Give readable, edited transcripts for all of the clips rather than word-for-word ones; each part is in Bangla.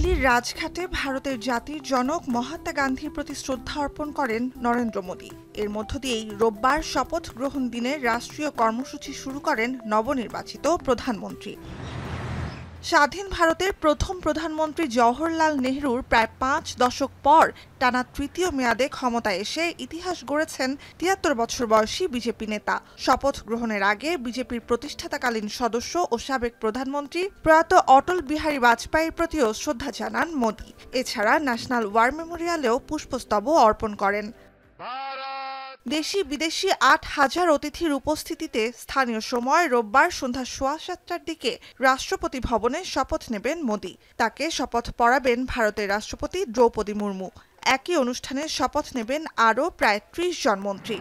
দিল্লির রাজঘাটে ভারতের জাতির জনক মহাত্মা গান্ধীর প্রতি শ্রদ্ধা অর্পণ করেন নরেন্দ্র মোদী। এর মধ্য দিয়েই রোববার শপথ গ্রহণ দিনের রাষ্ট্রীয় কর্মসূচি শুরু করেন নবনির্বাচিত প্রধানমন্ত্রী। স্বাধীন ভারতের প্রথম প্রধানমন্ত্রী জওহরলাল নেহরুর প্রায় ৫ দশক পর টানা তৃতীয় মেয়াদে ক্ষমতায় এসে ইতিহাস গড়েছেন ৭৩ বছর বয়সী বিজেপি নেতা। শপথ গ্রহণের আগে বিজেপির প্রতিষ্ঠাতাকালীন সদস্য ও সাবেক প্রধানমন্ত্রী প্রয়াত অটল বিহারী বাজপেয়ীর প্রতিও শ্রদ্ধা জানান মোদী। এছাড়া ন্যাশনাল ওয়ার মেমোরিয়ালেও পুষ্পস্তবক অর্পণ করেন। দেশি বিদেশি ৮,০০০ অতিথির উপস্থিতিতে স্থানীয় সময় রোববার সন্ধ্যা ৭:১৭টার দিকে রাষ্ট্রপতি ভবনে শপথ নেবেন মোদী। তাকে শপথ পড়াবেন ভারতের রাষ্ট্রপতি দ্রৌপদী মুর্মু। একই অনুষ্ঠানে শপথ নেবেন আরও প্রায় ৩০ জন মন্ত্রী।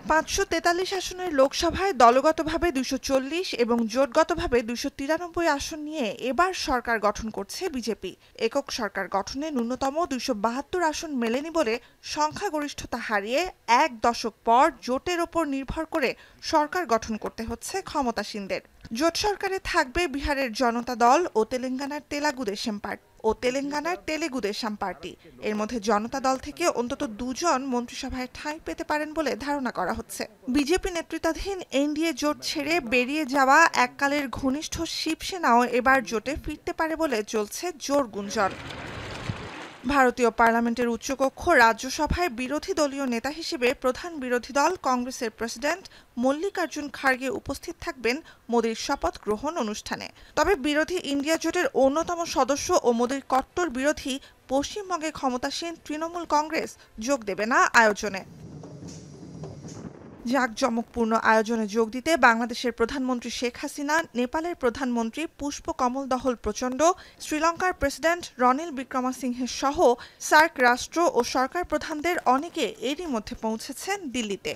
৫৪৩ আসনের লোকসভায় দলগতভাবে ২৪০ এবং জোটগতভাবে ২৯৩ আসন নিয়ে এবার সরকার গঠন করছে বিজেপি। একক সরকার গঠনে ন্যূনতম ২৭২ আসন মেলেনি বলে সংখ্যাগরিষ্ঠতা হারিয়ে এক দশক পর জোটের ওপর নির্ভর করে সরকার গঠন করতে হচ্ছে ক্ষমতাসীনদের। জোট সরকারে থাকবে বিহারের জনতা দল ও তেলেঙ্গানার তেলেগু দেশম পার্টি। এর মধ্যে জনতা দল থেকে অন্তত ২ জন মন্ত্রিসভায় ঠাঁই পেতে পারেন বলে ধারণা করা হচ্ছে। বিজেপি নেতৃত্বাধীন এনডিএ জোট ছেড়ে বেরিয়ে যাওয়া এককালের ঘনিষ্ঠ শিবসেনাও এবার জোটে ফিরতে পারে বলে চলছে জোর গুঞ্জন। ভারতীয় পার্লামেন্টের উচ্চকক্ষ রাজ্যসভায় বিরোধী দলীয় নেতা হিসেবে প্রধান বিরোধী দল কংগ্রেসের প্রেসিডেন্ট মল্লিকার্জুন খার্গে উপস্থিত থাকবেন মোদীর শপথ গ্রহণ অনুষ্ঠানে। তবে বিরোধী ইন্ডিয়া জোটের অন্যতম সদস্য ও মোদীর কট্টর বিরোধী পশ্চিমবঙ্গে ক্ষমতাসীন তৃণমূল কংগ্রেস যোগ দেবে না আয়োজনে। জাঁকজমকপূর্ণ আয়োজনে যোগ দিতে বাংলাদেশের প্রধানমন্ত্রী শেখ হাসিনা, নেপালের প্রধানমন্ত্রী পুষ্পকমল দহল প্রচণ্ড, শ্রীলঙ্কার প্রেসিডেন্ট রনিল বিক্রমাসিংহে সহ সার্ক রাষ্ট্র ও সরকার প্রধানদের অনেকে এরই মধ্যে পৌঁছেছেন দিল্লিতে।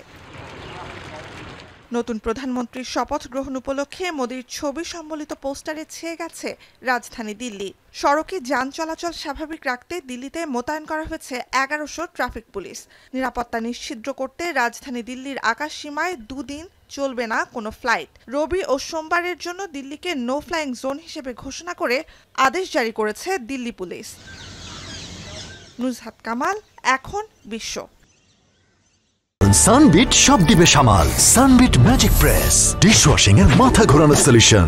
নতুন প্রধানমন্ত্রীর শপথ গ্রহণ উপলক্ষে মোদীর ছবি সম্বলিত পোস্টারে ছেয়ে গেছে রাজধানী দিল্লি। সড়কে যান চলাচল স্বাভাবিক রাখতে দিল্লিতে মোতায়েন করা হয়েছে ১১০০ ট্রাফিক পুলিশ। নিরাপত্তা নিশ্চিত করতে রাজধানী দিল্লির আকাশসীমায় ২ দিন চলবে না কোনো ফ্লাইট। রবি ও সোমবারের জন্য দিল্লিকে নো ফ্লাইং জোন হিসেবে ঘোষণা করে আদেশ জারি করেছে দিল্লি পুলিশ। নুজহাত কামাল, এখন বিশ্ব। সানবিট সব দিবে সামাল। সানবিট ম্যাজিক প্রেস ডিশওয়াশিং এর মাথা ঘোরানোর সলিউশন।